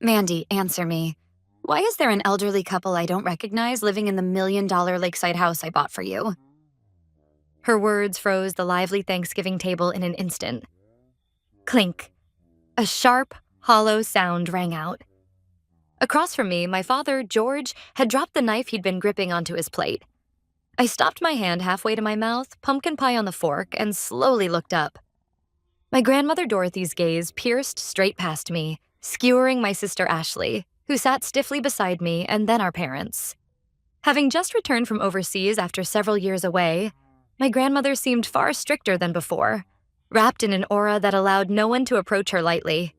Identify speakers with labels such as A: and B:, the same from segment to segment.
A: Mandy, answer me. Why is there an elderly couple I don't recognize living in the $1 million lakeside house I bought for you? Her words froze the lively Thanksgiving table in an instant. Clink. A sharp, hollow sound rang out. Across from me, my father, George, had dropped the knife he'd been gripping onto his plate. I stopped my hand halfway to my mouth, pumpkin pie on the fork, and slowly looked up. My grandmother Dorothy's gaze pierced straight past me, skewering my sister Ashley, who sat stiffly beside me, and then our parents. Having just returned from overseas after several years away, my grandmother seemed far stricter than before, wrapped in an aura that allowed no one to approach her lightly.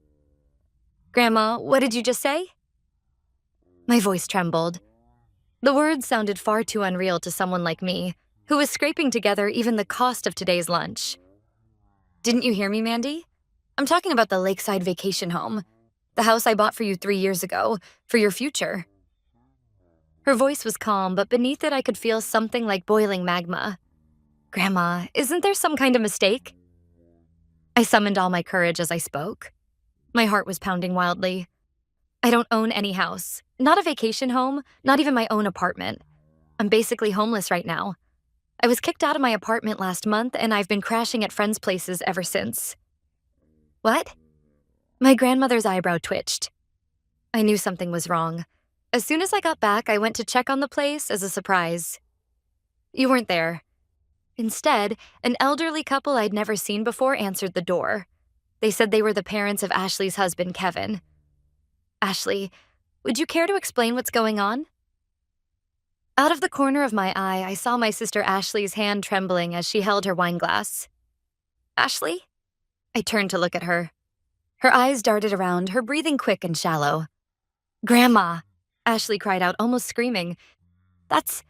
A: "Grandma, what did you just say?" My voice trembled. The words sounded far too unreal to someone like me, who was scraping together even the cost of today's lunch. "Didn't you hear me, Mandy? I'm talking about the lakeside vacation home. The house I bought for you 3 years ago, for your future." Her voice was calm, but beneath it I could feel something like boiling magma. "Grandma, isn't there some kind of mistake?" I summoned all my courage as I spoke. My heart was pounding wildly. I don't own any house, not a vacation home, not even my own apartment. I'm basically homeless right now. I was kicked out of my apartment last month, and I've been crashing at friends' places ever since. What? My grandmother's eyebrow twitched. I knew something was wrong. As soon as I got back, I went to check on the place as a surprise. You weren't there. Instead, an elderly couple I'd never seen before answered the door. They said they were the parents of Ashley's husband, Kevin. "Ashley, would you care to explain what's going on?" Out of the corner of my eye, I saw my sister Ashley's hand trembling as she held her wine glass. "Ashley?" I turned to look at her. Her eyes darted around, her breathing quick and shallow. "Grandma!" Ashley cried out, almost screaming. That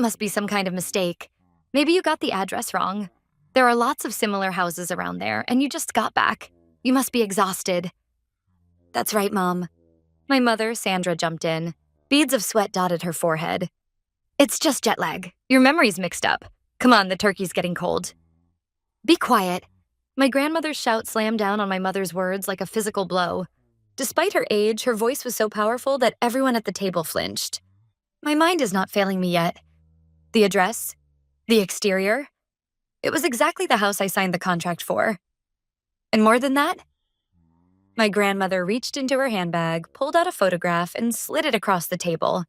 A: must be some kind of mistake. Maybe you got the address wrong. There are lots of similar houses around there, and you just got back. You must be exhausted." "That's right, Mom." My mother, Sandra, jumped in. Beads of sweat dotted her forehead. "It's just jet lag. Your memory's mixed up. Come on, the turkey's getting cold." "Be quiet." My grandmother's shout slammed down on my mother's words like a physical blow. Despite her age, her voice was so powerful that everyone at the table flinched. My mind is not failing me yet. The address? The exterior? It was exactly the house I signed the contract for. And more than that? My grandmother reached into her handbag, pulled out a photograph, and slid it across the table.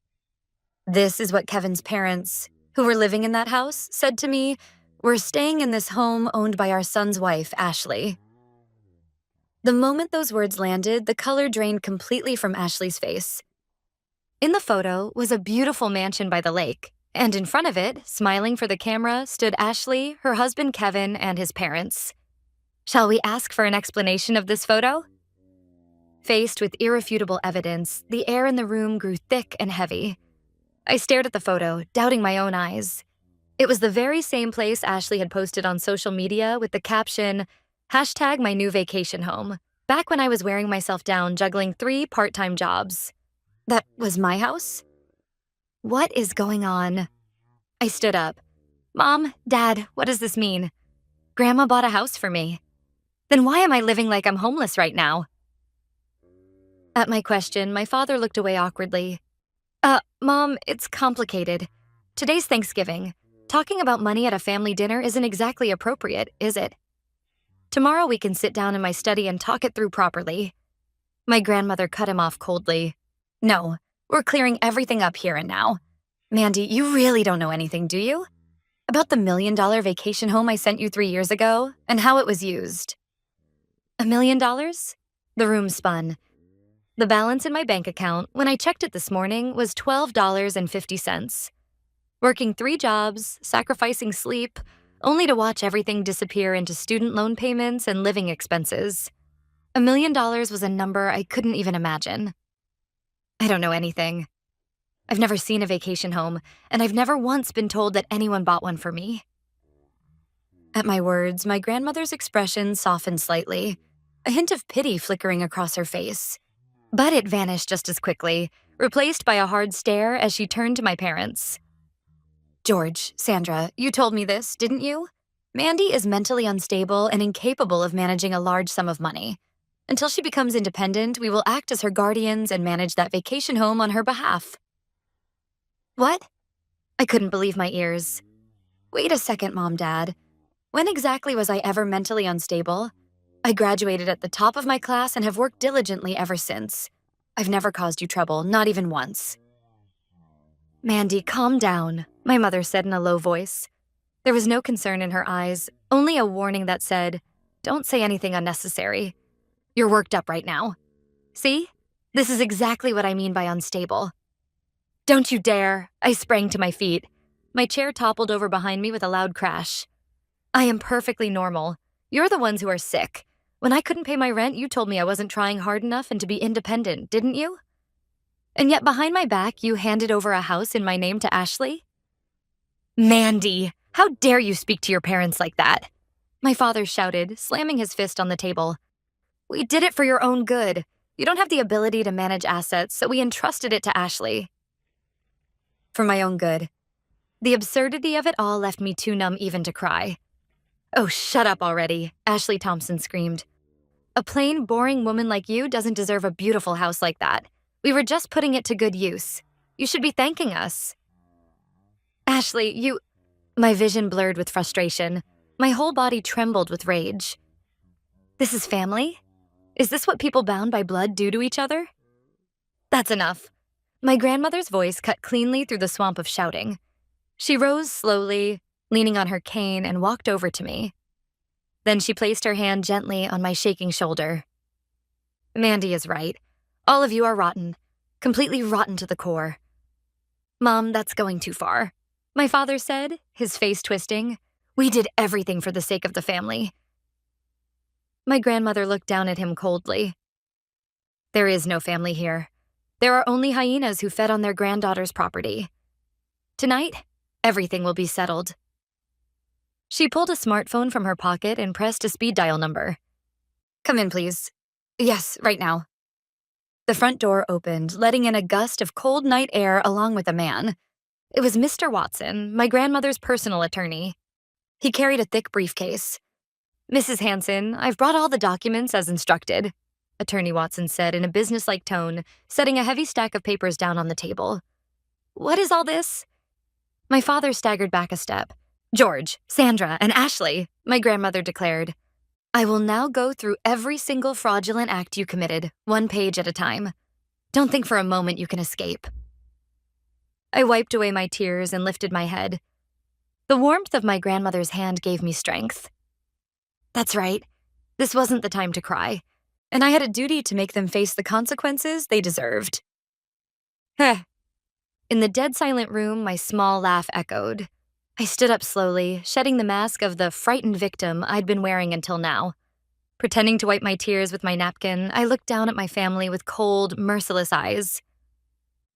A: "This is what Kevin's parents, who were living in that house, said to me. We're staying in this home owned by our son's wife, Ashley." The moment those words landed, the color drained completely from Ashley's face. In the photo was a beautiful mansion by the lake, and in front of it, smiling for the camera, stood Ashley, her husband Kevin, and his parents. Shall we ask for an explanation of this photo? Faced with irrefutable evidence, the air in the room grew thick and heavy. I stared at the photo, doubting my own eyes. It was the very same place Ashley had posted on social media with the caption, #MyNewVacationHome, back when I was wearing myself down juggling 3 part-time jobs. That was my house? What is going on? I stood up. "Mom, Dad, what does this mean? Grandma bought a house for me. Then why am I living like I'm homeless right now?" At my question, my father looked away awkwardly. Mom, it's complicated. Today's Thanksgiving. Talking about money at a family dinner isn't exactly appropriate, is it? Tomorrow we can sit down in my study and talk it through properly." My grandmother cut him off coldly. "No, we're clearing everything up here and now. Mandy, you really don't know anything, do you? About the $1 million vacation home I sent you 3 years ago, and how it was used." $1 million? The room spun. The balance in my bank account, when I checked it this morning, was $12.50. Working 3 jobs, sacrificing sleep, only to watch everything disappear into student loan payments and living expenses. $1 million was a number I couldn't even imagine. I don't know anything. I've never seen a vacation home, and I've never once been told that anyone bought one for me. At my words, my grandmother's expression softened slightly, a hint of pity flickering across her face. But it vanished just as quickly, replaced by a hard stare as she turned to my parents. "George, Sandra, you told me this, didn't you? Mandy is mentally unstable and incapable of managing a large sum of money. Until she becomes independent, we will act as her guardians and manage that vacation home on her behalf. What? I couldn't believe my ears. Wait a second, Mom, Dad. When exactly was I ever mentally unstable? I graduated at the top of my class and have worked diligently ever since. I've never caused you trouble, not even once. Mandy, calm down, my mother said in a low voice. There was no concern in her eyes, only a warning that said, "Don't say anything unnecessary. You're worked up right now. See? This is exactly what I mean by unstable." Don't you dare! I sprang to my feet. My chair toppled over behind me with a loud crash. I am perfectly normal. You're the ones who are sick. When I couldn't pay my rent, you told me I wasn't trying hard enough and to be independent, didn't you? And yet behind my back, you handed over a house in my name to Ashley? Mandy, how dare you speak to your parents like that? My father shouted, slamming his fist on the table. We did it for your own good. You don't have the ability to manage assets, so we entrusted it to Ashley. For my own good. The absurdity of it all left me too numb even to cry. Oh, shut up already, Ashley Thompson screamed. A plain, boring woman like you doesn't deserve a beautiful house like that. We were just putting it to good use. You should be thanking us. Ashley, you... My vision blurred with frustration. My whole body trembled with rage. This is family? Is this what people bound by blood do to each other? That's enough. My grandmother's voice cut cleanly through the swamp of shouting. She rose slowly, leaning on her cane, and walked over to me. Then she placed her hand gently on my shaking shoulder. Mandy is right. All of you are rotten. Completely rotten to the core. Mom, that's going too far. My father said, his face twisting. We did everything for the sake of the family. My grandmother looked down at him coldly. There is no family here. There are only hyenas who fed on their granddaughter's property. Tonight, everything will be settled. She pulled a smartphone from her pocket and pressed a speed dial number. Come in, please. Yes, right now. The front door opened, letting in a gust of cold night air along with a man. It was Mr. Watson, my grandmother's personal attorney. He carried a thick briefcase. Mrs. Hanson, I've brought all the documents as instructed, Attorney Watson said in a businesslike tone, setting a heavy stack of papers down on the table. What is all this? My father staggered back a step. George, Sandra, and Ashley, my grandmother declared. I will now go through every single fraudulent act you committed, one page at a time. Don't think for a moment you can escape. I wiped away my tears and lifted my head. The warmth of my grandmother's hand gave me strength. That's right. This wasn't the time to cry, and I had a duty to make them face the consequences they deserved. Heh. In the dead silent room, my small laugh echoed. I stood up slowly, shedding the mask of the frightened victim I'd been wearing until now. Pretending to wipe my tears with my napkin, I looked down at my family with cold, merciless eyes.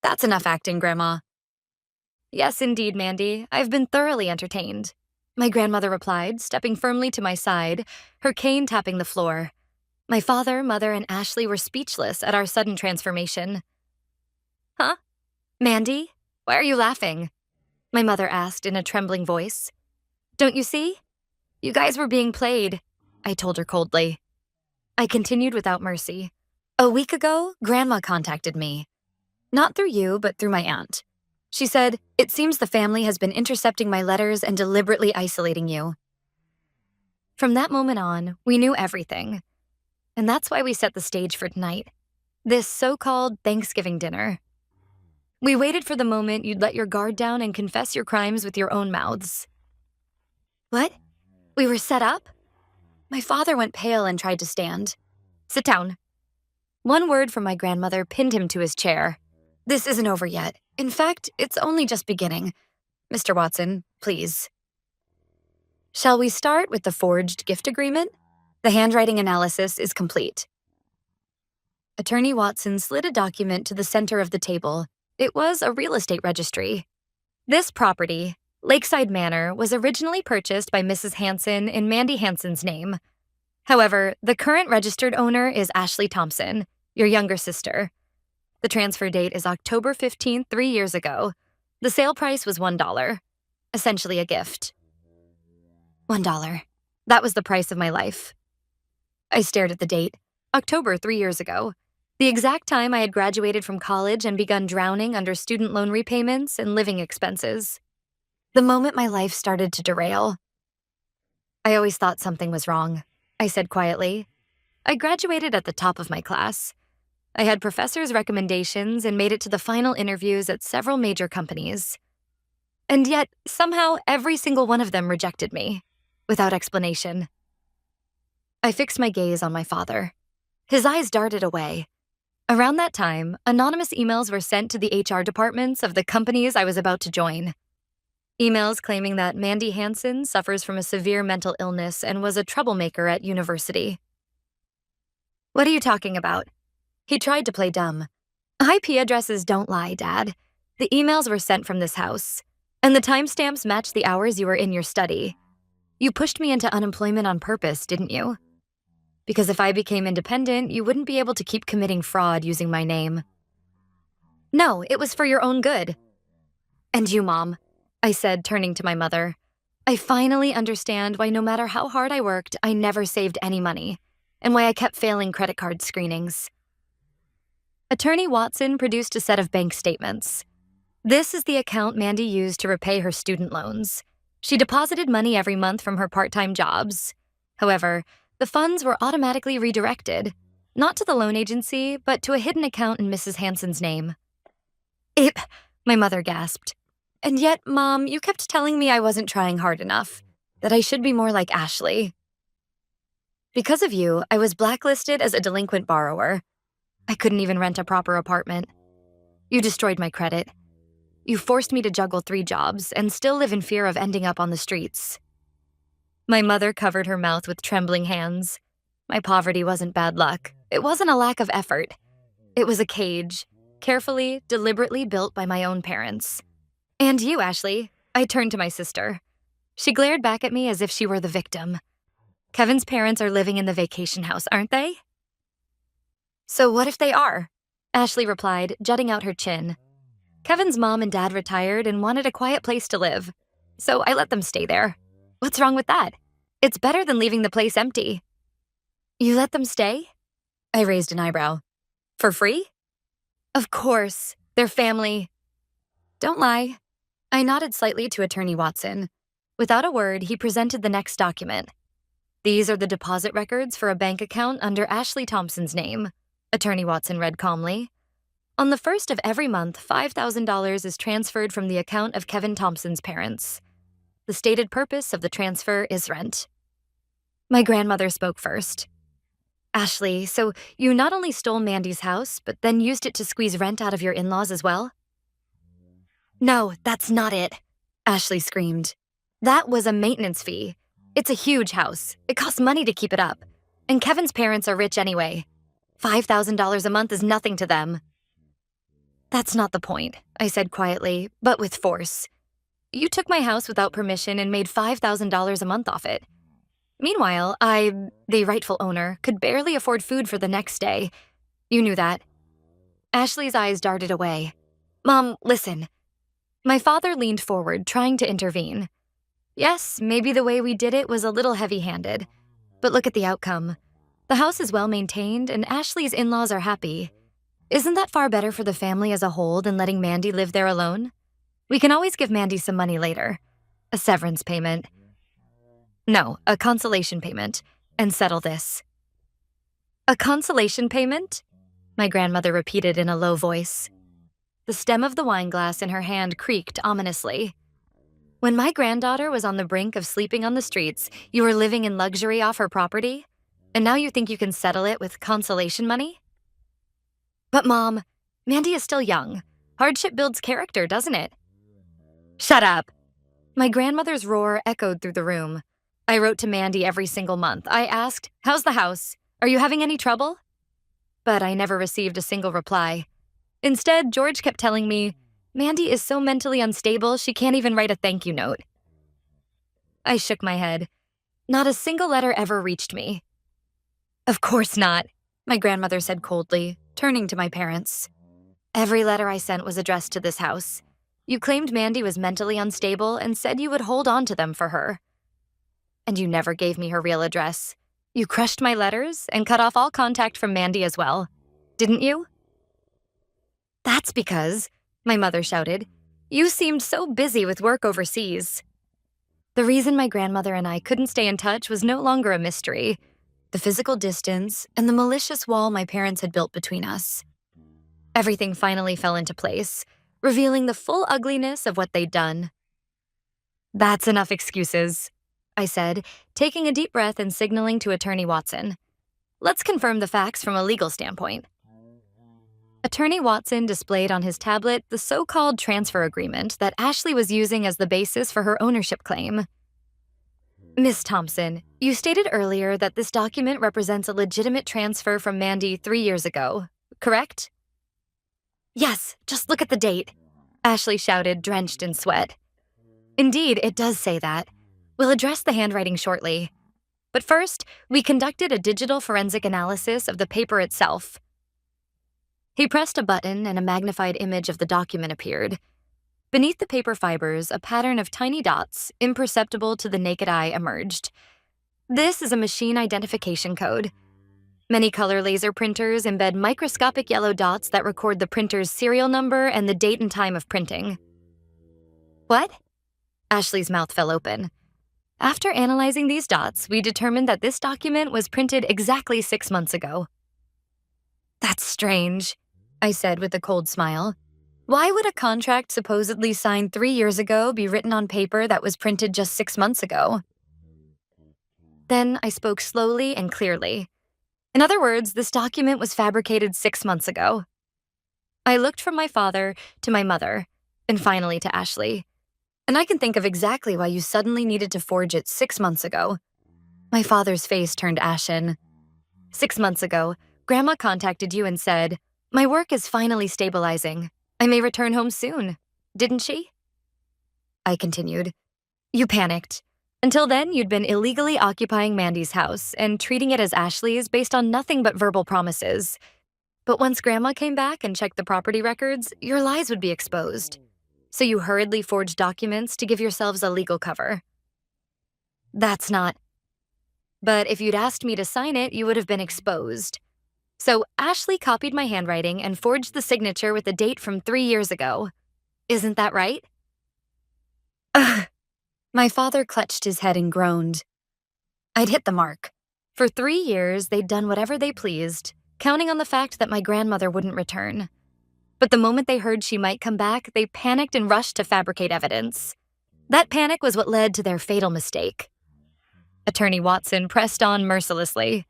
A: That's enough acting, Grandma. Yes, indeed, Mandy. I've been thoroughly entertained, my grandmother replied, stepping firmly to my side, her cane tapping the floor. My father, mother, and Ashley were speechless at our sudden transformation. Huh? Mandy? Why are you laughing? My mother asked in a trembling voice. Don't you see? You guys were being played, I told her coldly. I continued without mercy. A week ago, Grandma contacted me. Not through you, but through my aunt. She said, it seems the family has been intercepting my letters and deliberately isolating you. From that moment on, we knew everything. And that's why we set the stage for tonight. This so-called Thanksgiving dinner. We waited for the moment you'd let your guard down and confess your crimes with your own mouths. What? We were set up? My father went pale and tried to stand. Sit down. One word from my grandmother pinned him to his chair. This isn't over yet. In fact, it's only just beginning. Mr. Watson, please. Shall we start with the forged gift agreement? The handwriting analysis is complete. Attorney Watson slid a document to the center of the table. It was a real estate registry. This property, Lakeside Manor, was originally purchased by Mrs. Hanson in Mandy Hanson's name. However, the current registered owner is Ashley Thompson, your younger sister. The transfer date is October 15th, 3 years ago. The sale price was $1, essentially a gift. $1. That was the price of my life. I stared at the date. October 3 years ago, the exact time I had graduated from college and begun drowning under student loan repayments and living expenses. The moment my life started to derail. I always thought something was wrong, I said quietly. I graduated at the top of my class. I had professors' recommendations and made it to the final interviews at several major companies. And yet, somehow, every single one of them rejected me, without explanation. I fixed my gaze on my father. His eyes darted away. Around that time, anonymous emails were sent to the HR departments of the companies I was about to join. Emails claiming that Mandy Hansen suffers from a severe mental illness and was a troublemaker at university. What are you talking about? He tried to play dumb. IP addresses don't lie, Dad. The emails were sent from this house, and the timestamps match the hours you were in your study. You pushed me into unemployment on purpose, didn't you? Because if I became independent, you wouldn't be able to keep committing fraud using my name. No, it was for your own good. And you, Mom, I said, turning to my mother. I finally understand why no matter how hard I worked, I never saved any money, and why I kept failing credit card screenings. Attorney Watson produced a set of bank statements. This is the account Mandy used to repay her student loans. She deposited money every month from her part-time jobs. However, the funds were automatically redirected, not to the loan agency, but to a hidden account in Mrs. Hansen's name. My mother gasped. And yet, Mom, you kept telling me I wasn't trying hard enough, that I should be more like Ashley. Because of you, I was blacklisted as a delinquent borrower. I couldn't even rent a proper apartment. You destroyed my credit. You forced me to juggle 3 jobs and still live in fear of ending up on the streets. My mother covered her mouth with trembling hands. My poverty wasn't bad luck. It wasn't a lack of effort. It was a cage, carefully, deliberately built by my own parents. And you, Ashley, I turned to my sister. She glared back at me as if she were the victim. Kevin's parents are living in the vacation house, aren't they? So what if they are? Ashley replied, jutting out her chin. Kevin's mom and dad retired and wanted a quiet place to live, so I let them stay there. What's wrong with that? It's better than leaving the place empty. You let them stay? I raised an eyebrow. For free? Of course. They're family. Don't lie. I nodded slightly to Attorney Watson. Without a word, he presented the next document. These are the deposit records for a bank account under Ashley Thompson's name, Attorney Watson read calmly. On the first of every month, $5,000 is transferred from the account of Kevin Thompson's parents. The stated purpose of the transfer is rent. My grandmother spoke first. Ashley, so you not only stole Mandy's house, but then used it to squeeze rent out of your in-laws as well? No, that's not it, Ashley screamed. That was a maintenance fee. It's a huge house. It costs money to keep it up. And Kevin's parents are rich anyway. $5,000 a month is nothing to them. That's not the point, I said quietly, but with force. You took my house without permission and made $5,000 a month off it. Meanwhile, I, the rightful owner, could barely afford food for the next day. You knew that. Ashley's eyes darted away. Mom, listen. My father leaned forward, trying to intervene. Yes, maybe the way we did it was a little heavy-handed, but look at the outcome. The house is well-maintained and Ashley's in-laws are happy. Isn't that far better for the family as a whole than letting Mandy live there alone? We can always give Mandy some money later. A severance payment. No, a consolation payment. And settle this. A consolation payment? My grandmother repeated in a low voice. The stem of the wine glass in her hand creaked ominously. When my granddaughter was on the brink of sleeping on the streets, you were living in luxury off her property? And now you think you can settle it with consolation money? But Mom, Mandy is still young. Hardship builds character, doesn't it? Shut up. My grandmother's roar echoed through the room. I wrote to Mandy every single month. I asked, how's the house? Are you having any trouble? But I never received a single reply. Instead, George kept telling me, Mandy is so mentally unstable, she can't even write a thank you note. I shook my head. Not a single letter ever reached me. Of course not, my grandmother said coldly, turning to my parents. Every letter I sent was addressed to this house. You claimed Mandy was mentally unstable and said you would hold on to them for her. And you never gave me her real address. You crushed my letters and cut off all contact from Mandy as well, didn't you? That's because, my mother shouted, you seemed so busy with work overseas. The reason my grandmother and I couldn't stay in touch was no longer a mystery. The physical distance and the malicious wall my parents had built between us. Everything finally fell into place, revealing the full ugliness of what they'd done. That's enough excuses, I said, taking a deep breath and signaling to Attorney Watson. Let's confirm the facts from a legal standpoint. Attorney Watson displayed on his tablet the so-called transfer agreement that Ashley was using as the basis for her ownership claim. Miss Thompson, you stated earlier that this document represents a legitimate transfer from Mandy 3 years ago, correct? Yes, just look at the date, Ashley shouted, drenched in sweat. Indeed, it does say that. We'll address the handwriting shortly. But first, we conducted a digital forensic analysis of the paper itself. He pressed a button and a magnified image of the document appeared. Beneath the paper fibers, a pattern of tiny dots, imperceptible to the naked eye, emerged. This is a machine identification code. Many color laser printers embed microscopic yellow dots that record the printer's serial number and the date and time of printing. What? Ashley's mouth fell open. After analyzing these dots, we determined that this document was printed exactly 6 months ago. That's strange, I said with a cold smile. Why would a contract supposedly signed 3 years ago be written on paper that was printed just 6 months ago? Then I spoke slowly and clearly. In other words, this document was fabricated 6 months ago. I looked from my father to my mother, and finally to Ashley. And I can think of exactly why you suddenly needed to forge it 6 months ago. My father's face turned ashen. 6 months ago, Grandma contacted you and said, my work is finally stabilizing. I may return home soon, didn't she? I continued. You panicked. Until then, you'd been illegally occupying Mandy's house and treating it as Ashley's based on nothing but verbal promises. But once Grandma came back and checked the property records, your lies would be exposed. So you hurriedly forged documents to give yourselves a legal cover. That's not. But if you'd asked me to sign it, you would have been exposed. So Ashley copied my handwriting and forged the signature with a date from 3 years ago. Isn't that right? Ugh. My father clutched his head and groaned. I'd hit the mark. For 3 years, they'd done whatever they pleased, counting on the fact that my grandmother wouldn't return. But the moment they heard she might come back, they panicked and rushed to fabricate evidence. That panic was what led to their fatal mistake. Attorney Watson pressed on mercilessly.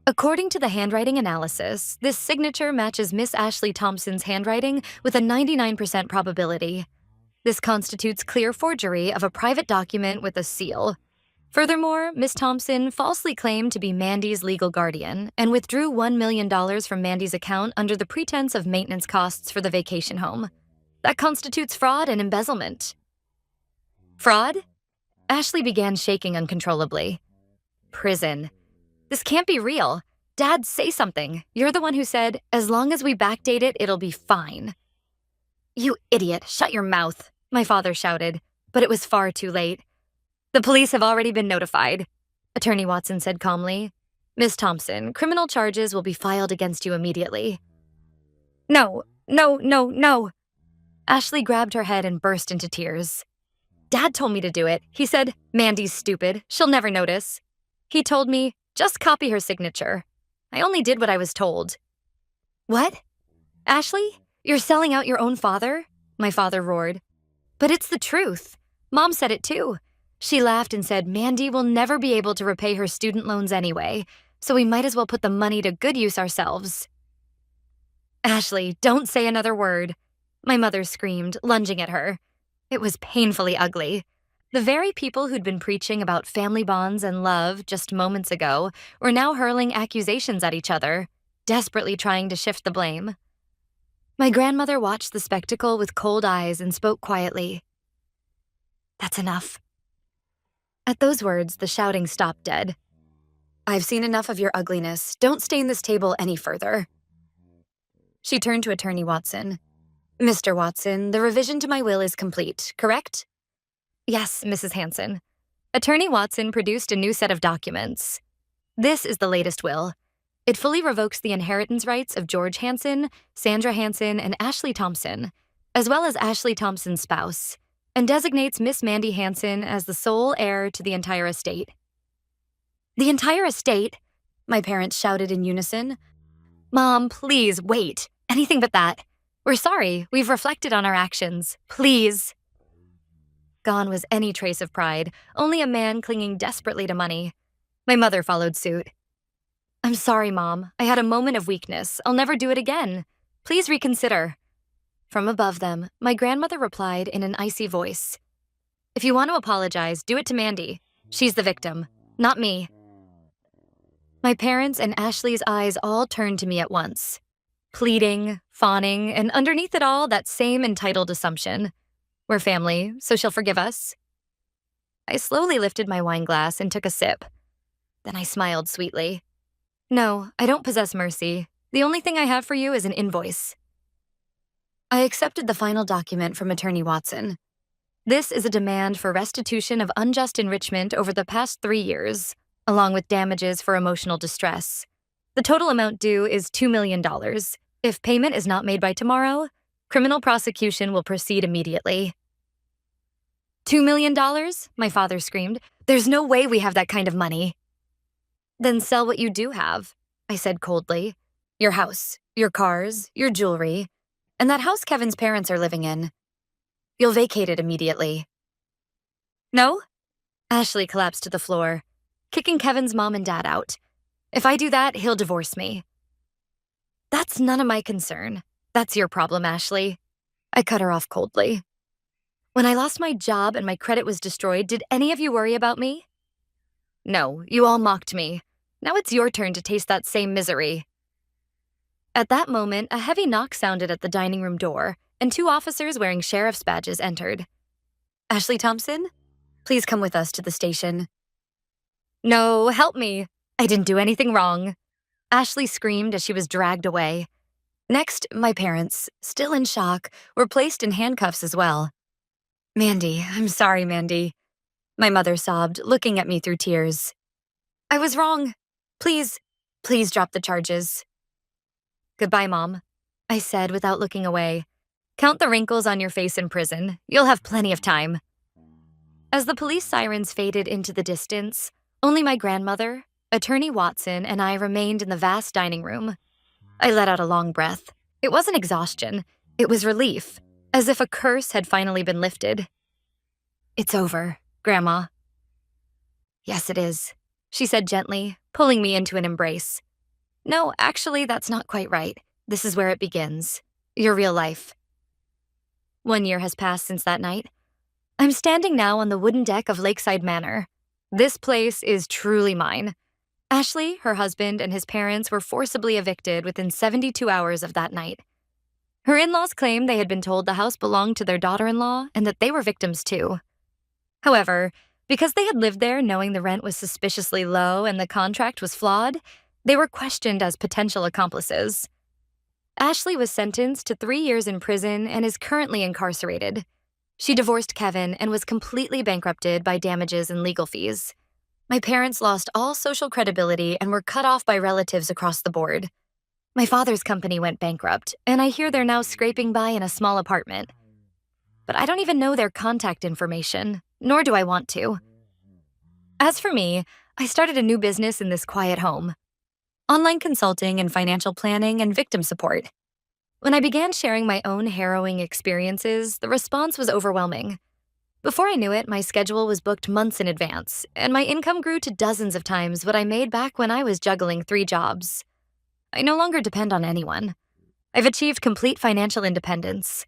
A: According to the handwriting analysis, this signature matches Miss Ashley Thompson's handwriting with a 99% probability. This constitutes clear forgery of a private document with a seal. Furthermore, Miss Thompson falsely claimed to be Mandy's legal guardian and withdrew $1 million from Mandy's account under the pretense of maintenance costs for the vacation home. That constitutes fraud and embezzlement. Fraud? Ashley began shaking uncontrollably. Prison. This can't be real. Dad, say something. You're the one who said, as long as we backdate it, it'll be fine. You idiot, shut your mouth, my father shouted, but it was far too late. The police have already been notified, Attorney Watson said calmly. Miss Thompson, criminal charges will be filed against you immediately. No. Ashley grabbed her head and burst into tears. Dad told me to do it. He said, Mandy's stupid. She'll never notice. He told me, just copy her signature. I only did what I was told. What? Ashley? You're selling out your own father? My father roared. But it's the truth. Mom said it too. She laughed and said Mandy will never be able to repay her student loans anyway, so we might as well put the money to good use ourselves. Ashley, don't say another word, my mother screamed, lunging at her. It was painfully ugly. The very people who'd been preaching about family bonds and love just moments ago were now hurling accusations at each other, desperately trying to shift the blame. My grandmother watched the spectacle with cold eyes and spoke quietly. That's enough. At those words, the shouting stopped dead. I've seen enough of your ugliness. Don't stain this table any further. She turned to Attorney Watson. Mr. Watson, the revision to my will is complete, correct? Yes, Mrs. Hanson. Attorney Watson produced a new set of documents. This is the latest will. It fully revokes the inheritance rights of George Hansen, Sandra Hansen, and Ashley Thompson, as well as Ashley Thompson's spouse, and designates Miss Mandy Hansen as the sole heir to the entire estate. The entire estate? My parents shouted in unison. Mom, please, wait. Anything but that. We're sorry. We've reflected on our actions. Please. Gone was any trace of pride, only a man clinging desperately to money. My mother followed suit. I'm sorry, Mom. I had a moment of weakness. I'll never do it again. Please reconsider. From above them, my grandmother replied in an icy voice. If you want to apologize, do it to Mandy. She's the victim, not me. My parents and Ashley's eyes all turned to me at once. Pleading, fawning, and underneath it all, that same entitled assumption. We're family, so she'll forgive us. I slowly lifted my wine glass and took a sip. Then I smiled sweetly. No, I don't possess mercy. The only thing I have for you is an invoice. I accepted the final document from Attorney Watson. This is a demand for restitution of unjust enrichment over the past 3 years, along with damages for emotional distress. The total amount due is $2 million. If payment is not made by tomorrow, criminal prosecution will proceed immediately. $2 million? My father screamed. There's no way we have that kind of money. Then sell what you do have, I said coldly. Your house, your cars, your jewelry, and that house Kevin's parents are living in. You'll vacate it immediately. No? Ashley collapsed to the floor, kicking Kevin's mom and dad out. If I do that, he'll divorce me. That's none of my concern. That's your problem, Ashley. I cut her off coldly. When I lost my job and my credit was destroyed, did any of you worry about me? No, you all mocked me. Now it's your turn to taste that same misery. At that moment, a heavy knock sounded at the dining room door, and 2 officers wearing sheriff's badges entered. Ashley Thompson? Please come with us to the station. No, help me. I didn't do anything wrong. Ashley screamed as she was dragged away. Next, my parents, still in shock, were placed in handcuffs as well. Mandy, I'm sorry, Mandy. My mother sobbed, looking at me through tears. I was wrong. Please drop the charges. Goodbye, Mom, I said without looking away. Count the wrinkles on your face in prison. You'll have plenty of time. As the police sirens faded into the distance, only my grandmother, Attorney Watson, and I remained in the vast dining room. I let out a long breath. It wasn't exhaustion. It was relief, as if a curse had finally been lifted. It's over, Grandma. Yes, it is, she said gently, pulling me into an embrace. No, actually, that's not quite right. This is where it begins. Your real life. 1 year has passed since that night. I'm standing now on the wooden deck of Lakeside Manor. This place is truly mine. Ashley, her husband, and his parents were forcibly evicted within 72 hours of that night. Her in-laws claimed they had been told the house belonged to their daughter-in-law and that they were victims too. However, because they had lived there knowing the rent was suspiciously low and the contract was flawed, they were questioned as potential accomplices. Ashley was sentenced to 3 years in prison and is currently incarcerated. She divorced Kevin and was completely bankrupted by damages and legal fees. My parents lost all social credibility and were cut off by relatives across the board. My father's company went bankrupt, and I hear they're now scraping by in a small apartment. But I don't even know their contact information, nor do I want to. As for me, I started a new business in this quiet home. Online consulting and financial planning and victim support. When I began sharing my own harrowing experiences, the response was overwhelming. Before I knew it, my schedule was booked months in advance, and my income grew to dozens of times what I made back when I was juggling 3 jobs. I no longer depend on anyone. I've achieved complete financial independence.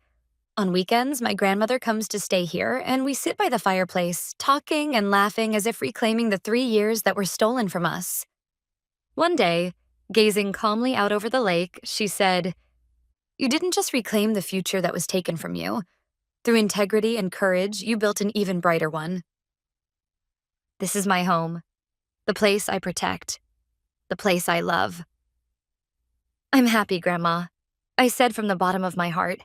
A: On weekends, my grandmother comes to stay here, and we sit by the fireplace, talking and laughing as if reclaiming the 3 years that were stolen from us. One day, gazing calmly out over the lake, she said, "You didn't just reclaim the future that was taken from you. Through integrity and courage, you built an even brighter one." This is my home, the place I protect, the place I love. I'm happy, Grandma, I said from the bottom of my heart.